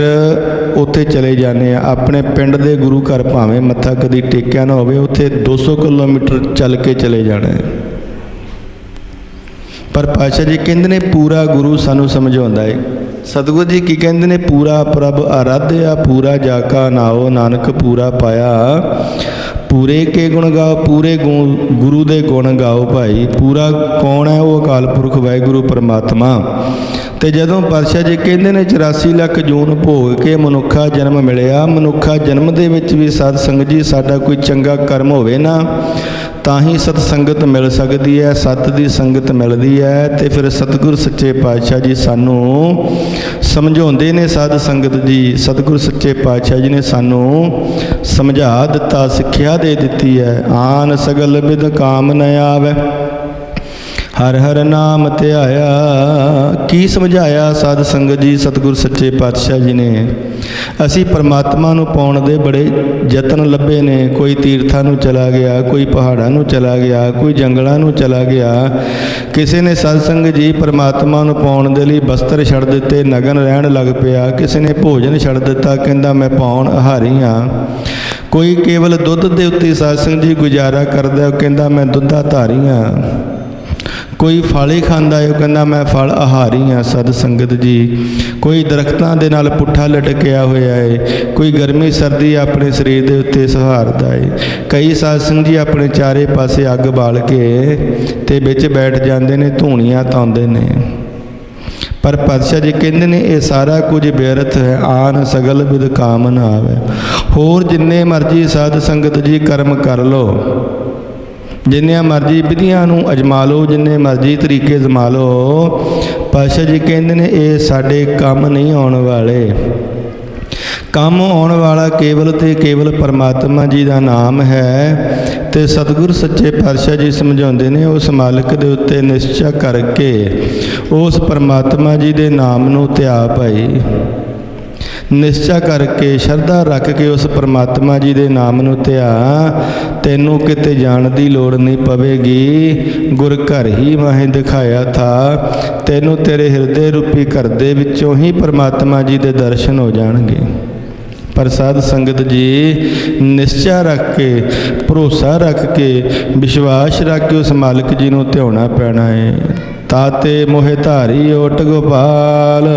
ਉੱਥੇ ਚਲੇ ਜਾਂਦੇ ਆ। ਆਪਣੇ ਪਿੰਡ ਦੇ ਗੁਰੂ ਘਰ ਭਾਵੇਂ ਮੱਥਾ ਕਦੀ ਟੇਕਿਆ ਨਾ ਹੋਵੇ, ਉੱਥੇ 200 ਕਿਲੋਮੀਟਰ ਚੱਲ ਕੇ ਚਲੇ ਜਾਣਾ ਹੈ। ਪਰ ਪਾਤਸ਼ਾਹ ਜੀ ਕਹਿੰਦੇ ਨੇ ਪੂਰਾ ਗੁਰੂ ਸਾਨੂੰ ਸਮਝਾਉਂਦਾ ਹੈ। ਸਤਿਗੁਰੂ ਜੀ ਕੀ ਕਹਿੰਦੇ ਨੇ, ਪੂਰਾ ਪ੍ਰਭ ਆਰਾਧਿਆ, ਪੂਰਾ ਜਾ ਕਾ ਨਾਉ, ਨਾਨਕ ਪੂਰਾ ਪਾਇਆ। ਪੂਰੇ ਕੇ ਗੁਣ ਗਾਓ, ਪੂਰੇ ਗੁਰੂ ਦੇ ਗੁਣ ਗਾਓ ਭਾਈ। ਪੂਰਾ ਕੌਣ ਹੈ? ਉਹ ਅਕਾਲ ਪੁਰਖ ਵਾਹਿਗੁਰੂ ਪਰਮਾਤਮਾ। ਤੇ ਜਦੋਂ ਪਾਤਸ਼ਾਹ ਜੀ ਕਹਿੰਦੇ ਨੇ 84 ਲੱਖ ਜੂਨ ਭੋਗ ਕੇ ਮਨੁੱਖਾ ਜਨਮ ਮਿਲਿਆ, ਮਨੁੱਖਾ ਜਨਮ ਦੇ ਵਿੱਚ ਵੀ ਸਾਧ ਸੰਗਤ ਜੀ ਸਾਡਾ ਕੋਈ ਚੰਗਾ ਕਰਮ ਹੋਵੇ ਨਾ ਤਾਂ ਹੀ ਸਤ ਸੰਗਤ ਮਿਲ ਸਕਦੀ ਹੈ, ਸਤ ਦੀ ਸੰਗਤ ਮਿਲਦੀ ਹੈ। ਤੇ ਫਿਰ ਸਤਿਗੁਰ ਸੱਚੇ ਪਾਤਸ਼ਾਹ ਜੀ ਸਾਨੂੰ ਸਮਝਾਉਂਦੇ ਨੇ ਸਾਧ ਸੰਗਤ ਜੀ। ਸਤਿਗੁਰ ਸੱਚੇ ਪਾਤਸ਼ਾਹ ਜੀ ਨੇ ਸਾਨੂੰ ਸਮਝਾ ਦਿੱਤਾ, ਸਿੱਖਿਆ ਦੇ ਦਿੱਤੀ ਹੈ। ਆਨ ਸਗਲ ਬਿਦ ਕਾਮ ਨ ਆਵੈ, ਹਰ ਹਰ ਨਾਮ ਧਿਆਇਆ। ਕੀ ਸਮਝਾਇਆ ਸਾਧ ਸੰਗਤ ਜੀ ਸਤਿਗੁਰ ਸੱਚੇ ਪਾਤਸ਼ਾਹ ਜੀ ਨੇ? ਅਸੀਂ ਪਰਮਾਤਮਾ ਨੂੰ ਪਾਉਣ ਦੇ ਬੜੇ ਯਤਨ ਲੱਭੇ ਨੇ। ਕੋਈ ਤੀਰਥਾਂ ਨੂੰ ਚਲਾ ਗਿਆ, ਕੋਈ ਪਹਾੜਾਂ ਨੂੰ ਚਲਾ ਗਿਆ, ਕੋਈ ਜੰਗਲਾਂ ਨੂੰ ਚਲਾ ਗਿਆ। ਕਿਸੇ ਨੇ ਸਾਧ ਸੰਗਤ ਜੀ ਪਰਮਾਤਮਾ ਨੂੰ ਪਾਉਣ ਦੇ ਲਈ ਬਸਤਰ ਛੱਡ ਦਿੱਤੇ, ਨਗਨ ਰਹਿਣ ਲੱਗ ਪਿਆ। ਕਿਸੇ ਨੇ ਭੋਜਨ ਛੱਡ ਦਿੱਤਾ, ਕਹਿੰਦਾ ਮੈਂ ਪਾਉਣ ਆਹਾਰੀ ਹਾਂ। ਕੋਈ ਕੇਵਲ ਦੁੱਧ ਦੇ ਉੱਤੇ ਸਾਧ ਸੰਗਤ ਜੀ ਗੁਜ਼ਾਰਾ ਕਰਦਾ, ਉਹ ਕਹਿੰਦਾ ਮੈਂ ਦੁੱਧਾ ਧਾਰੀ ਹਾਂ। ਕੋਈ ਫਲ ਹੀ ਖਾਂਦਾ ਹੈ, ਉਹ ਕਹਿੰਦਾ ਮੈਂ ਫਲ ਆਹਾਰੀ ਹਾਂ। ਸਾਧ ਸੰਗਤ ਜੀ ਕੋਈ ਦਰਖਤਾਂ ਦੇ ਨਾਲ ਪੁੱਠਾ ਲਟਕਿਆ ਹੋਇਆ ਹੈ, ਕੋਈ ਗਰਮੀ ਸਰਦੀ ਆਪਣੇ ਸਰੀਰ ਦੇ ਉੱਤੇ ਸਹਾਰਦਾ ਹੈ। ਕਈ ਸਾਧ ਸੰਗਤ ਜੀ ਆਪਣੇ ਚਾਰੇ ਪਾਸੇ ਅੱਗ ਬਾਲ ਕੇ ਤੇ ਵਿੱਚ ਬੈਠ ਜਾਂਦੇ ਨੇ, ਧੂਣੀਆਂ ਧਾਉਂਦੇ ਨੇ। ਪਰ ਪਾਤਸ਼ਾਹ ਜੀ ਕਹਿੰਦੇ ਨੇ ਇਹ ਸਾਰਾ ਕੁਝ ਬੇਅਰਥ ਹੈ। ਆਨ ਸਗਲ ਬਿਦ ਕਾਮ ਨ ਆਵੈ। ਹੋਰ ਜਿੰਨੇ ਮਰਜ਼ੀ ਸਾਧ ਸੰਗਤ ਜੀ ਕਰਮ ਕਰ ਲਓ, ਜਿੰਨੀਆਂ ਮਰਜ਼ੀ ਵਿਧੀਆਂ ਨੂੰ ਅਜਮਾ ਲਓ, ਜਿੰਨੇ ਮਰਜ਼ੀ ਤਰੀਕੇ ਅਜਮਾ ਲਓ, ਪਾਤਸ਼ਾਹ ਜੀ ਕਹਿੰਦੇ ਨੇ ਇਹ ਸਾਡੇ ਕੰਮ ਨਹੀਂ ਆਉਣ ਵਾਲੇ। ਕੰਮ ਆਉਣ ਵਾਲਾ ਕੇਵਲ ਤੇ ਕੇਵਲ ਪਰਮਾਤਮਾ ਜੀ ਦਾ ਨਾਮ ਹੈ। ਤੇ ਸਤਿਗੁਰ ਸੱਚੇ ਪਾਤਸ਼ਾਹ ਜੀ ਸਮਝਾਉਂਦੇ ਨੇ, ਉਸ ਮਾਲਕ ਦੇ ਉੱਤੇ ਨਿਸ਼ਚਾ ਕਰਕੇ ਉਸ ਪਰਮਾਤਮਾ ਜੀ ਦੇ ਨਾਮ ਨੂੰ ਧਿਆ ਭਾਈ। ਨਿਸ਼ਚਾ ਕਰਕੇ ਸ਼ਰਧਾ ਰੱਖ ਕੇ ਉਸ ਪਰਮਾਤਮਾ ਜੀ ਦੇ ਨਾਮ ਨੂੰ ਧਿਆ, ਤੈਨੂੰ ਕਿਤੇ ਜਾਣ ਦੀ ਲੋੜ ਨਹੀਂ ਪਵੇਗੀ। ਗੁਰ ਘਰ ਹੀ ਮਾਹੇ ਦਿਖਾਇਆ ਥਾ, ਤੈਨੂੰ ਤੇਰੇ ਹਿਰਦੇ ਰੂਪੀ ਘਰ ਦੇ ਵਿੱਚੋਂ ਹੀ ਪਰਮਾਤਮਾ ਜੀ ਦੇ ਦਰਸ਼ਨ ਹੋ ਜਾਣਗੇ। ਪਰ ਸਾਧ ਸੰਗਤ ਜੀ, ਨਿਸ਼ਚਾ ਰੱਖ ਕੇ, ਭਰੋਸਾ ਰੱਖ ਕੇ, ਵਿਸ਼ਵਾਸ ਰੱਖ ਕੇ ਉਸ ਮਾਲਕ ਜੀ ਨੂੰ ਧਿਆਉਣਾ ਪੈਣਾ ਹੈ। ਤਾਤੇ ਮੋਹਿ ਧਾਰੀ ਓਟ ਗੋਪਾਲ।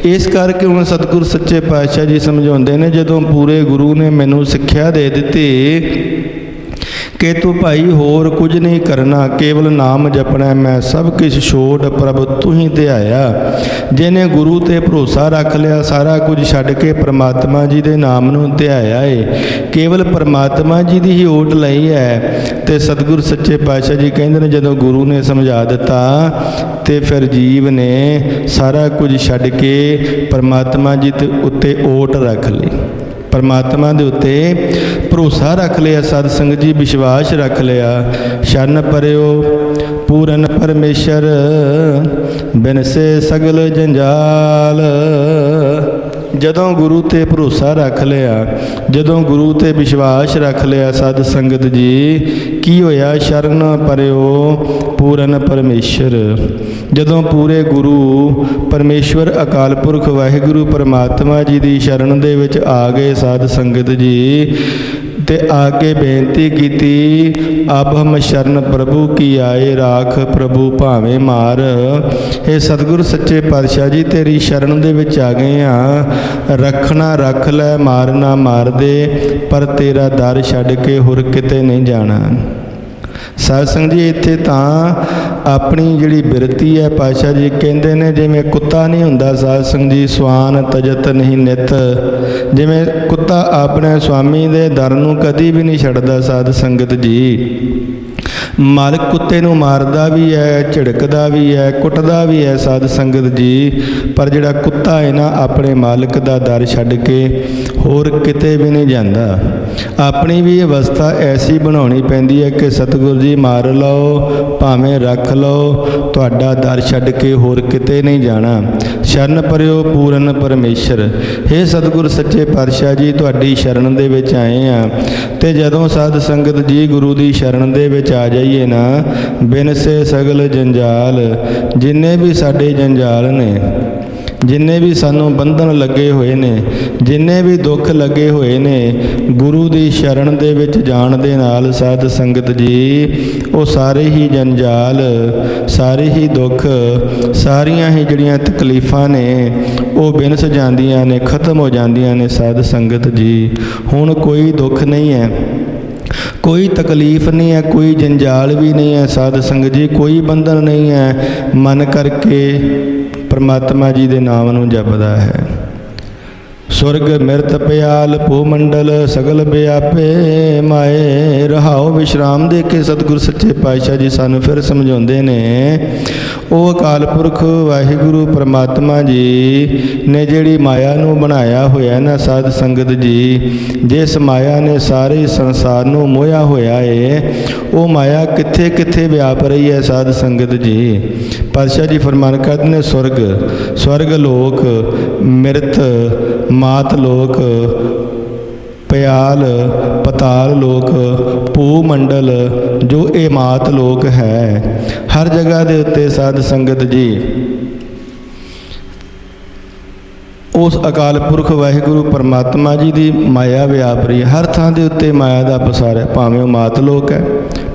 ਇਸ ਕਰਕੇ ਹੁਣ ਸਤਿਗੁਰ ਸੱਚੇ ਪਾਤਸ਼ਾਹ ਜੀ ਸਮਝਾਉਂਦੇ ਨੇ, ਜਦੋਂ ਪੂਰੇ ਗੁਰੂ ਨੇ ਮੈਨੂੰ ਸਿੱਖਿਆ ਦੇ ਦਿੱਤੀ ਕਿ ਤੂੰ ਭਾਈ ਹੋਰ ਕੁਝ ਨਹੀਂ ਕਰਨਾ, ਕੇਵਲ ਨਾਮ ਜਪਣਾ, ਮੈਂ ਸਭ ਕੁਝ ਛੋੜ ਪ੍ਰਭ ਤੂੰ ਹੀ ਧਿਆਇਆ। ਜਿਹਨੇ ਗੁਰੂ ਤੇ ਭਰੋਸਾ ਰੱਖ ਲਿਆ, ਸਾਰਾ ਕੁਝ ਛੱਡ ਕੇ ਪਰਮਾਤਮਾ ਜੀ ਦੇ ਨਾਮ ਨੂੰ ਧਿਆਇਆ ਏ, ਕੇਵਲ ਪਰਮਾਤਮਾ ਜੀ ਦੀ ਹੀ ਓਟ ਲਈ ਹੈ। ਤੇ ਸਤਿਗੁਰ ਸੱਚੇ ਪਾਤਸ਼ਾਹ ਜੀ ਕਹਿੰਦੇ ਨੇ, ਜਦੋਂ ਗੁਰੂ ਨੇ ਸਮਝਾ ਦਿੱਤਾ ਤੇ ਫਿਰ ਜੀਵ ਨੇ ਸਾਰਾ ਕੁਝ ਛੱਡ ਕੇ ਪਰਮਾਤਮਾ ਜੀ ਦੇ ਉੱਤੇ ਓਟ ਰੱਖ ਲਈ, ਪਰਮਾਤਮਾ ਦੇ ਉੱਤੇ ਭਰੋਸਾ ਰੱਖ ਲਿਆ। ਸਾਧ ਸੰਗਤ ਜੀ, ਵਿਸ਼ਵਾਸ ਰੱਖ ਲਿਆ। ਸ਼ਰਨ ਪਰਿਓ ਪੂਰਨ ਪਰਮੇਸ਼ਰ, ਬਿਨਸੇ ਸਗਲ ਜੰਜਾਲ। ਜਦੋਂ ਗੁਰੂ ਤੇ ਭਰੋਸਾ ਰੱਖ ਲਿਆ, ਜਦੋਂ ਗੁਰੂ ਤੇ ਵਿਸ਼ਵਾਸ ਰੱਖ ਲਿਆ, ਸਾਧ ਸੰਗਤ ਜੀ, ਕੀ ਹੋਇਆ? ਸ਼ਰਨ ਪਰਿਓ ਪੂਰਨ ਪਰਮੇਸ਼ਰ। ਜਦੋਂ ਪੂਰੇ ਗੁਰੂ ਪਰਮੇਸ਼ਵਰ ਅਕਾਲ ਪੁਰਖ ਵਾਹਿਗੁਰੂ ਪਰਮਾਤਮਾ ਜੀ ਦੀ ਸ਼ਰਨ ਦੇ ਵਿੱਚ ਆ ਗਏ ਸਾਧ ਸੰਗਤ ਜੀ, ਤੇ ਆ ਕੇ ਬੇਨਤੀ ਕੀਤੀ, ਅਬ ਹਮ ਸ਼ਰਨ ਪ੍ਰਭੂ ਕੀ ਆਏ, ਰਾਖ ਪ੍ਰਭੂ ਭਾਵੇਂ ਮਾਰ। ਇਹ ਸਤਿਗੁਰ ਸੱਚੇ ਪਾਤਸ਼ਾਹ ਜੀ, ਤੇਰੀ ਸ਼ਰਨ ਦੇ ਵਿੱਚ ਆ ਗਏ ਹਾਂ, ਰੱਖਣਾ ਰੱਖ ਲੈ, ਮਾਰਨਾ ਮਾਰ ਦੇ, ਪਰ ਤੇਰਾ ਦਰ ਛੱਡ ਕੇ ਹੋਰ ਕਿਤੇ ਨਹੀਂ ਜਾਣਾ। ਸਾਧ ਸੰਗਤ ਜੀ, ਇੱਥੇ ਤਾਂ ਆਪਣੀ ਜਿਹੜੀ ਬਿਰਤੀ ਹੈ, ਪਾਤਸ਼ਾਹ ਜੀ ਕਹਿੰਦੇ ਨੇ, ਜਿਵੇਂ ਕੁੱਤਾ ਨਹੀਂ ਹੁੰਦਾ ਸਾਧ ਸੰਗਤ ਜੀ, ਸਵਾਨ ਤਜਤ ਨਹੀਂ ਨਿਤ। ਜਿਵੇਂ ਕੁੱਤਾ ਆਪਣੇ ਸਵਾਮੀ ਦੇ ਦਰ ਨੂੰ ਕਦੀ ਵੀ ਨਹੀਂ ਛੱਡਦਾ ਸਾਧ ਸੰਗਤ ਜੀ। ਮਾਲਕ ਕੁੱਤੇ ਨੂੰ ਮਾਰਦਾ ਵੀ ਹੈ, ਝਿੜਕਦਾ ਵੀ ਹੈ, ਕੁੱਟਦਾ ਵੀ ਹੈ ਸਾਧ ਸੰਗਤ ਜੀ, ਪਰ ਜਿਹੜਾ ਕੁੱਤਾ ਹੈ ਨਾ, ਆਪਣੇ ਮਾਲਕ ਦਾ ਦਰ ਛੱਡ ਕੇ ਹੋਰ ਕਿਤੇ ਵੀ ਨਹੀਂ ਜਾਂਦਾ। ਆਪਣੀ ਵੀ ਅਵਸਥਾ ਐਸੀ ਬਣਾਉਣੀ ਪੈਂਦੀ ਹੈ ਕਿ ਸਤਿਗੁਰ ਜੀ ਮਾਰ ਲਓ ਭਾਵੇਂ ਰੱਖ ਲਓ, ਤੁਹਾਡਾ ਦਰ ਛੱਡ ਕੇ ਹੋਰ ਕਿਤੇ ਨਹੀਂ ਜਾਣਾ। ਸ਼ਰਨ ਪਰਿਓ ਪੂਰਨ ਪਰਮੇਸ਼ਰ। ਹੇ ਸਤਿਗੁਰ ਸੱਚੇ ਪਾਤਸ਼ਾਹ ਜੀ, ਤੁਹਾਡੀ ਸ਼ਰਨ ਦੇ ਵਿੱਚ ਆਏ ਆ, ਤੇ ਜਦੋਂ ਸਾਧ ਸੰਗਤ ਜੀ ਗੁਰੂ ਦੀ ਸ਼ਰਨ ਦੇ ਵਿੱਚ ਆ ਜਾਈਏ ਨਾ, ਬਿਨਸੇ ਸਗਲ ਜੰਜਾਲ। ਜਿੰਨੇ ਵੀ ਸਾਡੇ ਜੰਜਾਲ ਨੇ, ਜਿੰਨੇ ਵੀ ਸਾਨੂੰ ਬੰਧਨ ਲੱਗੇ ਹੋਏ ਨੇ, ਜਿੰਨੇ ਵੀ ਦੁੱਖ ਲੱਗੇ ਹੋਏ ਨੇ, ਗੁਰੂ ਦੀ ਸ਼ਰਨ ਦੇ ਵਿੱਚ ਜਾਣ ਦੇ ਨਾਲ ਸਾਧ ਸੰਗਤ ਜੀ, ਉਹ ਸਾਰੇ ਹੀ ਜੰਜਾਲ, ਸਾਰੇ ਹੀ ਦੁੱਖ, ਸਾਰੀਆਂ ਹੀ ਜਿਹੜੀਆਂ ਤਕਲੀਫਾਂ ਨੇ, ਉਹ ਬਿਨਸ ਜਾਂਦੀਆਂ ਨੇ, ਖਤਮ ਹੋ ਜਾਂਦੀਆਂ ਨੇ ਸਾਧ ਸੰਗਤ ਜੀ। ਹੁਣ ਕੋਈ ਦੁੱਖ ਨਹੀਂ ਹੈ, ਕੋਈ ਤਕਲੀਫ ਨਹੀਂ ਹੈ, ਕੋਈ ਜੰਜਾਲ ਵੀ ਨਹੀਂ ਹੈ ਸਾਧ ਸੰਗਤ ਜੀ, ਕੋਈ ਬੰਧਨ ਨਹੀਂ ਹੈ। ਮਨ ਕਰਕੇ ਪਰਮਾਤਮਾ ਜੀ ਦੇ ਨਾਮ ਨੂੰ ਜਪਦਾ ਹੈ। ਸੁਰਗ ਮਿਰਤ ਪਿਆਲ ਭੂ ਮੰਡਲ ਸਗਲ ਵਿਆਪੇ ਮਾਏ। ਰਹਾਓ ਵਿਸ਼ਰਾਮ ਦੇ ਕੇ ਸਤਿਗੁਰ ਸੱਚੇ ਪਾਤਸ਼ਾਹ ਜੀ ਸਾਨੂੰ ਫਿਰ ਸਮਝਾਉਂਦੇ ਨੇ, ਉਹ ਅਕਾਲ ਪੁਰਖ ਵਾਹਿਗੁਰੂ ਪਰਮਾਤਮਾ ਜੀ ਨੇ ਜਿਹੜੀ ਮਾਇਆ ਨੂੰ ਬਣਾਇਆ ਹੋਇਆ ਨਾ ਸਾਧ ਸੰਗਤ ਜੀ, ਜਿਸ ਮਾਇਆ ਨੇ ਸਾਰੇ ਸੰਸਾਰ ਨੂੰ ਮੋਹਿਆ ਹੋਇਆ ਏ, ਉਹ ਮਾਇਆ ਕਿੱਥੇ ਕਿੱਥੇ ਵਿਆਪ ਰਹੀ ਹੈ ਸਾਧ ਸੰਗਤ ਜੀ। ਪਾਤਸ਼ਾਹ ਜੀ ਫਰਮਾਨ ਕਰਦੇ ਨੇ, ਸਵਰਗ ਲੋਕ, ਮਿਰਤ ਮਾਤ ਲੋਕ, ਪਿਆਲ ਪਤਾਲ ਲੋਕ, ਭੂ ਮੰਡਲ, ਜੋ ਇਹ ਮਾਤ ਲੋਕ ਹੈ, ਹਰ ਜਗ੍ਹਾ ਦੇ ਉੱਤੇ ਸਾਧ ਸੰਗਤ ਜੀ ਉਸ ਅਕਾਲ ਪੁਰਖ ਵਾਹਿਗੁਰੂ ਪਰਮਾਤਮਾ ਜੀ ਦੀ ਮਾਇਆ ਵਿਆਪ ਰਹੀ ਹੈ। ਹਰ ਥਾਂ ਦੇ ਉੱਤੇ ਮਾਇਆ ਦਾ ਪਸਾਰ ਹੈ, ਭਾਵੇਂ ਉਹ ਮਾਤ ਲੋਕ ਹੈ,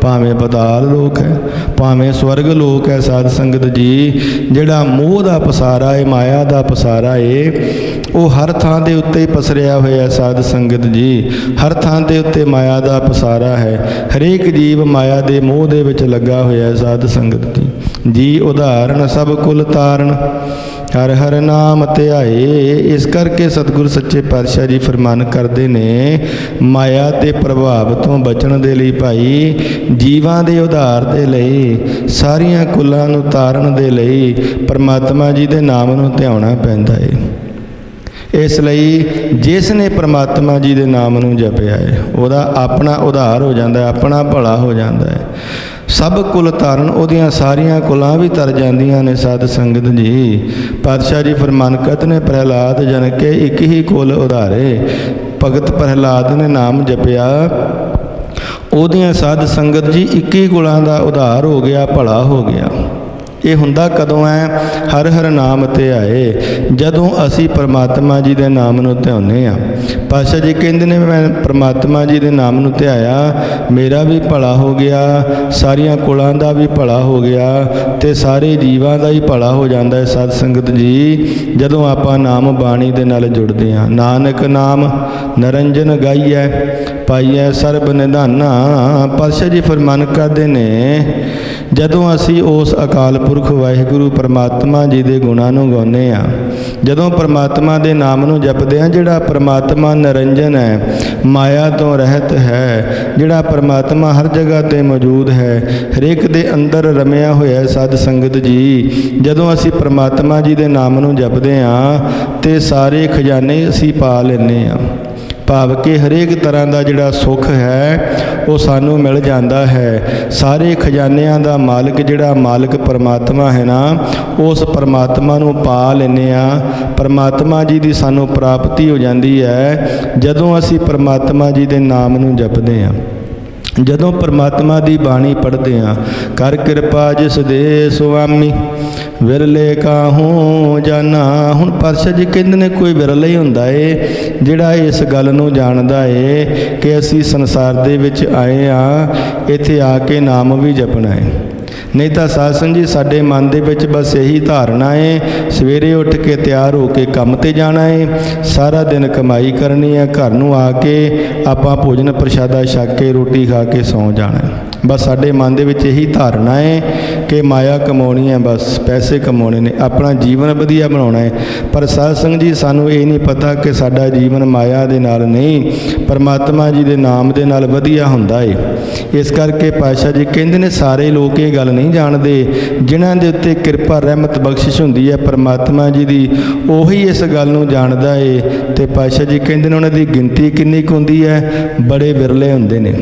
ਭਾਵੇਂ ਪਤਾਲ ਲੋਕ ਹੈ, ਭਾਵੇਂ ਸਵਰਗ ਲੋਕ ਹੈ। ਸਾਧ ਸੰਗਤ ਜੀ, ਜਿਹੜਾ ਮੋਹ ਦਾ ਪਸਾਰਾ ਹੈ, ਮਾਇਆ ਦਾ ਪਸਾਰਾ ਹੈ, ਉਹ ਹਰ ਥਾਂ ਦੇ ਉੱਤੇ ਹੀ ਪਸਰਿਆ ਹੋਇਆ ਸਾਧ ਸੰਗਤ ਜੀ। ਹਰ ਥਾਂ ਦੇ ਉੱਤੇ ਮਾਇਆ ਦਾ ਪਸਾਰਾ ਹੈ। ਹਰੇਕ ਜੀਵ ਮਾਇਆ ਦੇ ਮੋਹ ਦੇ ਵਿੱਚ ਲੱਗਾ ਹੋਇਆ ਸਾਧ ਸੰਗਤ ਜੀ। ਜੀ ਉਦਾਹਰਣ ਸਭ ਕੁਲ ਤਾਰਨ, ਹਰ ਹਰ ਨਾਮ ਧਿਆਏ। ਇਸ ਕਰਕੇ ਸਤਿਗੁਰ ਸੱਚੇ ਪਾਤਸ਼ਾਹ ਜੀ ਫਰਮਾਨ ਕਰਦੇ ਨੇ, ਮਾਇਆ ਦੇ ਪ੍ਰਭਾਵ ਤੋਂ ਬਚਣ ਦੇ ਲਈ ਭਾਈ, ਜੀਵਾਂ ਦੇ ਉਧਾਰ ਦੇ ਲਈ, ਸਾਰੀਆਂ ਕੁਲਾਂ ਨੂੰ ਤਾਰਨ ਦੇ ਲਈ ਪਰਮਾਤਮਾ ਜੀ ਦੇ ਨਾਮ ਨੂੰ ਧਿਆਉਣਾ ਪੈਂਦਾ ਹੈ। ਇਸ ਲਈ ਜਿਸ ਨੇ ਪ੍ਰਮਾਤਮਾ ਜੀ ਦੇ ਨਾਮ ਨੂੰ ਜਪਿਆ ਹੈ ਉਹਦਾ ਆਪਣਾ ਉਧਾਰ ਹੋ ਜਾਂਦਾ ਹੈ, ਆਪਣਾ ਭਲਾ ਹੋ ਜਾਂਦਾ ਹੈ। ਸਭ ਕੁਲ ਤਾਰਨ, ਉਹਦੀਆਂ ਸਾਰੀਆਂ ਕੁਲਾਂ ਵੀ ਤਰ ਜਾਂਦੀਆਂ ਨੇ ਸਾਧ ਸੰਗਤ ਜੀ। ਪਾਤਸ਼ਾਹ ਜੀ ਫਰਮਾਨਕਤ ਨੇ ਪ੍ਰਹਿਲਾਦ ਜਨ ਕੇ ਇੱਕ ਹੀ ਕੁਲ ਉਧਾਰੇ। ਭਗਤ ਪ੍ਰਹਿਲਾਦ ਨੇ ਨਾਮ ਜਪਿਆ, ਉਹਦੀਆਂ ਸਾਧ ਸੰਗਤ ਜੀ 21 ਕੁਲਾਂ ਦਾ ਉਧਾਰ ਹੋ ਗਿਆ, ਭਲਾ ਹੋ ਗਿਆ। ਇਹ ਹੁੰਦਾ ਕਦੋਂ ਹੈ? ਹਰ ਹਰ ਨਾਮ ਧਿਆਏ, ਜਦੋਂ ਅਸੀਂ ਪਰਮਾਤਮਾ ਜੀ ਦੇ ਨਾਮ ਨੂੰ ਧਿਆਉਂਦੇ ਹਾਂ। ਪਾਤਸ਼ਾਹ ਜੀ ਕਹਿੰਦੇ ਨੇ ਮੈਂ ਪਰਮਾਤਮਾ ਜੀ ਦੇ ਨਾਮ ਨੂੰ ਧਿਆਇਆ, ਮੇਰਾ ਵੀ ਭਲਾ ਹੋ ਗਿਆ, ਸਾਰੀਆਂ ਕੁਲਾਂ ਦਾ ਵੀ ਭਲਾ ਹੋ ਗਿਆ ਤੇ ਸਾਰੇ ਜੀਵਾਂ ਦਾ ਹੀ ਭਲਾ ਹੋ ਜਾਂਦਾ ਹੈ। ਸਾਧ ਸੰਗਤ ਜੀ ਜਦੋਂ ਆਪਾਂ ਨਾਮ ਬਾਣੀ ਦੇ ਨਾਲ ਜੁੜਦੇ ਹਾਂ, ਨਾਨਕ ਨਾਮ ਨਰੰਜਨ ਗਾਈਐ ਪਾਈਐ ਸਰਬ ਨਿਧਾਨਾ। ਪਾਤਸ਼ਾਹ ਜੀ ਫਰਮਾਨ ਕਰਦੇ ਨੇ ਜਦੋਂ ਅਸੀਂ ਉਸ ਅਕਾਲ ਪੁਰਖ ਵਾਹਿਗੁਰੂ ਪਰਮਾਤਮਾ ਜੀ ਦੇ ਗੁਣਾਂ ਨੂੰ ਗਾਉਂਦੇ ਹਾਂ, ਜਦੋਂ ਪਰਮਾਤਮਾ ਦੇ ਨਾਮ ਨੂੰ ਜਪਦੇ ਹਾਂ, ਜਿਹੜਾ ਪਰਮਾਤਮਾ ਨਿਰੰਜਨ ਹੈ, ਮਾਇਆ ਤੋਂ ਰਹਿਤ ਹੈ, ਜਿਹੜਾ ਪਰਮਾਤਮਾ ਹਰ ਜਗ੍ਹਾ ਤੇ ਮੌਜੂਦ ਹੈ, ਹਰੇਕ ਦੇ ਅੰਦਰ ਰਮਿਆ ਹੋਇਆ ਸਾਧ ਸੰਗਤ ਜੀ, ਜਦੋਂ ਅਸੀਂ ਪਰਮਾਤਮਾ ਜੀ ਦੇ ਨਾਮ ਨੂੰ ਜਪਦੇ ਹਾਂ ਤੇ ਸਾਰੇ ਖਜ਼ਾਨੇ ਅਸੀਂ ਪਾ ਲੈਂਦੇ ਹਾਂ। ਭਾਵ ਕਿ ਹਰੇਕ ਤਰ੍ਹਾਂ ਦਾ ਜਿਹੜਾ ਸੁੱਖ ਹੈ ਉਹ ਸਾਨੂੰ ਮਿਲ ਜਾਂਦਾ ਹੈ। ਸਾਰੇ ਖਜ਼ਾਨਿਆਂ ਦਾ ਮਾਲਕ ਜਿਹੜਾ ਮਾਲਕ ਪਰਮਾਤਮਾ ਹੈ ਨਾ, ਉਸ ਪਰਮਾਤਮਾ ਨੂੰ ਪਾ ਲੈਂਦੇ ਹਾਂ। ਪਰਮਾਤਮਾ ਜੀ ਦੀ ਸਾਨੂੰ ਪ੍ਰਾਪਤੀ ਹੋ ਜਾਂਦੀ ਹੈ ਜਦੋਂ ਅਸੀਂ ਪਰਮਾਤਮਾ ਜੀ ਦੇ ਨਾਮ ਨੂੰ ਜਪਦੇ ਹਾਂ, ਜਦੋਂ ਪਰਮਾਤਮਾ ਦੀ ਬਾਣੀ ਪੜ੍ਹਦੇ ਹਾਂ। ਕਰ ਕਿਰਪਾ ਜਿਸ ਦੇ ਸੁਆਮੀ ਵਿਰਲੇ ਕਾਹੂ ਜਾਨਾ। ਹੁਣ ਪਾਤਸ਼ਾਹ ਜੀ ਕਹਿੰਦੇ ਨੇ ਕੋਈ ਵਿਰਲਾ ਹੀ ਹੁੰਦਾ ਏ ਜਿਹੜਾ ਇਸ ਗੱਲ ਨੂੰ ਜਾਣਦਾ ਏ ਕਿ ਅਸੀਂ ਸੰਸਾਰ ਦੇ ਵਿੱਚ ਆਏ ਹਾਂ, ਇੱਥੇ ਆ ਕੇ ਨਾਮ ਵੀ ਜਪਣਾ ਹੈ। ਨਹੀਂ ਤਾਂ ਸਾਧ ਸੰਗਤ ਜੀ ਸਾਡੇ ਮਨ ਦੇ ਵਿੱਚ ਬਸ ਇਹੀ ਧਾਰਨਾ ਹੈ, ਸਵੇਰੇ ਉੱਠ ਕੇ ਤਿਆਰ ਹੋ ਕੇ ਕੰਮ ਤੇ ਜਾਣਾ ਹੈ, ਸਾਰਾ ਦਿਨ ਕਮਾਈ ਕਰਨੀ ਹੈ, ਘਰ ਨੂੰ ਆ ਕੇ ਆਪਾਂ ਭੋਜਨ ਪ੍ਰਸ਼ਾਦਾ ਛਕ ਕੇ ਰੋਟੀ ਖਾ ਕੇ ਸੌਂ ਜਾਣਾ ਹੈ। ਬਸ ਸਾਡੇ ਮਨ ਦੇ ਵਿੱਚ ਇਹੀ ਧਾਰਨਾ ਹੈ ਕਿ ਮਾਇਆ ਕਮਾਉਣੀ ਹੈ, ਬਸ ਪੈਸੇ ਕਮਾਉਣੇ ਨੇ, ਆਪਣਾ ਜੀਵਨ ਵਧੀਆ ਬਣਾਉਣਾ ਹੈ। ਪਰ ਸਾਧ ਸੰਗਤ ਜੀ ਸਾਨੂੰ ਇਹ ਨਹੀਂ ਪਤਾ ਕਿ ਸਾਡਾ ਜੀਵਨ ਮਾਇਆ ਦੇ ਨਾਲ ਨਹੀਂ, ਪਰਮਾਤਮਾ ਜੀ ਦੇ ਨਾਮ ਦੇ ਨਾਲ ਵਧੀਆ ਹੁੰਦਾ ਹੈ। ਇਸ ਕਰਕੇ ਪਾਤਸ਼ਾਹ ਜੀ ਕਹਿੰਦੇ ਨੇ ਸਾਰੇ ਲੋਕ ਇਹ ਗੱਲ ਨਹੀਂ ਜਾਣਦੇ, ਜਿਨ੍ਹਾਂ ਦੇ ਉੱਤੇ ਕਿਰਪਾ ਰਹਿਮਤ ਬਖਸ਼ਿਸ਼ ਹੁੰਦੀ ਹੈ ਪਰਮਾਤਮਾ ਜੀ ਦੀ, ਉਹੀ ਇਸ ਗੱਲ ਨੂੰ ਜਾਣਦਾ ਹੈ। ਤੇ ਪਾਤਸ਼ਾਹ ਜੀ ਕਹਿੰਦੇ ਨੇ ਉਹਨਾਂ ਦੀ ਗਿਣਤੀ ਕਿੰਨੀ ਕੁ ਹੁੰਦੀ ਹੈ? ਬੜੇ ਵਿਰਲੇ ਹੁੰਦੇ ਨੇ,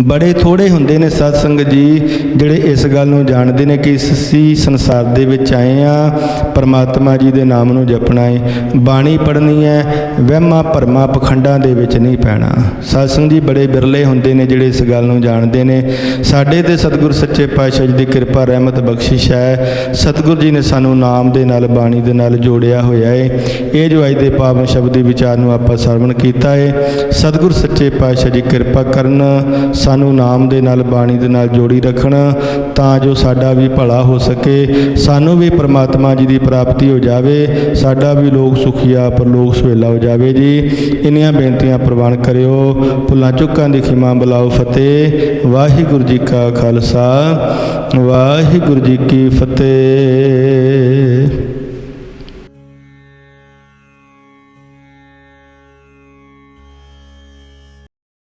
ਬੜੇ ਥੋੜ੍ਹੇ ਹੁੰਦੇ ਨੇ ਸਾਧ ਸੰਗਤ ਜੀ ਜਿਹੜੇ ਇਸ ਗੱਲ ਨੂੰ ਜਾਣਦੇ ਨੇ ਕਿ ਅਸੀਂ ਸੰਸਾਰ ਦੇ ਵਿੱਚ ਆਏ ਹਾਂ, ਪਰਮਾਤਮਾ ਜੀ ਦੇ ਨਾਮ ਨੂੰ ਜਪਣਾ ਹੈ, ਬਾਣੀ ਪੜ੍ਹਨੀ ਹੈ, ਵਹਿਮਾਂ ਭਰਮਾਂ ਪਖੰਡਾਂ ਦੇ ਵਿੱਚ ਨਹੀਂ ਪੈਣਾ। ਸਾਧ ਸੰਗਤ ਜੀ ਬੜੇ ਬਿਰਲੇ ਹੁੰਦੇ ਨੇ ਜਿਹੜੇ ਇਸ ਗੱਲ ਨੂੰ ਜਾਣਦੇ ਨੇ। ਸਾਡੇ ਤੇ ਸਤਿਗੁਰ ਸੱਚੇ ਪਾਤਸ਼ਾਹ ਜੀ ਦੀ ਕਿਰਪਾ ਰਹਿਮਤ ਬਖਸ਼ਿਸ਼ ਹੈ। ਸਤਿਗੁਰ ਜੀ ਨੇ ਸਾਨੂੰ ਨਾਮ ਦੇ ਨਾਲ ਬਾਣੀ ਦੇ ਨਾਲ ਜੋੜਿਆ ਹੋਇਆ ਹੈ। ਇਹ ਜੋ ਅੱਜ ਦੇ ਪਾਵਨ ਸ਼ਬਦੀ ਵਿਚਾਰ ਨੂੰ ਆਪਾਂ ਸਰਵਣ ਕੀਤਾ ਹੈ, ਸਤਿਗੁਰ ਸੱਚੇ ਪਾਤਸ਼ਾਹ ਜੀ ਕਿਰਪਾ ਕਰਨ, ਸਾਨੂੰ ਨਾਮ ਦੇ ਨਾਲ ਬਾਣੀ ਦੇ ਨਾਲ ਜੋੜੀ ਰੱਖਣ, ਤਾਂ ਜੋ ਸਾਡਾ ਵੀ ਭਲਾ ਹੋ ਸਕੇ, ਸਾਨੂੰ ਵੀ ਪਰਮਾਤਮਾ ਜੀ ਦੀ ਪ੍ਰਾਪਤੀ ਹੋ ਜਾਵੇ, ਸਾਡਾ ਵੀ ਲੋਕ ਸੁਖੀਆ ਪਰਲੋਕ ਸੁਹੇਲਾ ਹੋ ਜਾਵੇ ਜੀ। ਇੰਨੀਆਂ ਬੇਨਤੀਆਂ ਪ੍ਰਵਾਨ ਕਰਿਓ। ਭੁੱਲਾਂ ਚੁੱਕਾਂ ਦੀ ਖਿਮਾ ਬੁਲਾਓ ਫਤਿਹ। ਵਾਹਿਗੁਰੂ ਜੀ ਕਾ ਖਾਲਸਾ, ਵਾਹਿਗੁਰੂ ਜੀ ਕੀ ਫਤਿਹ।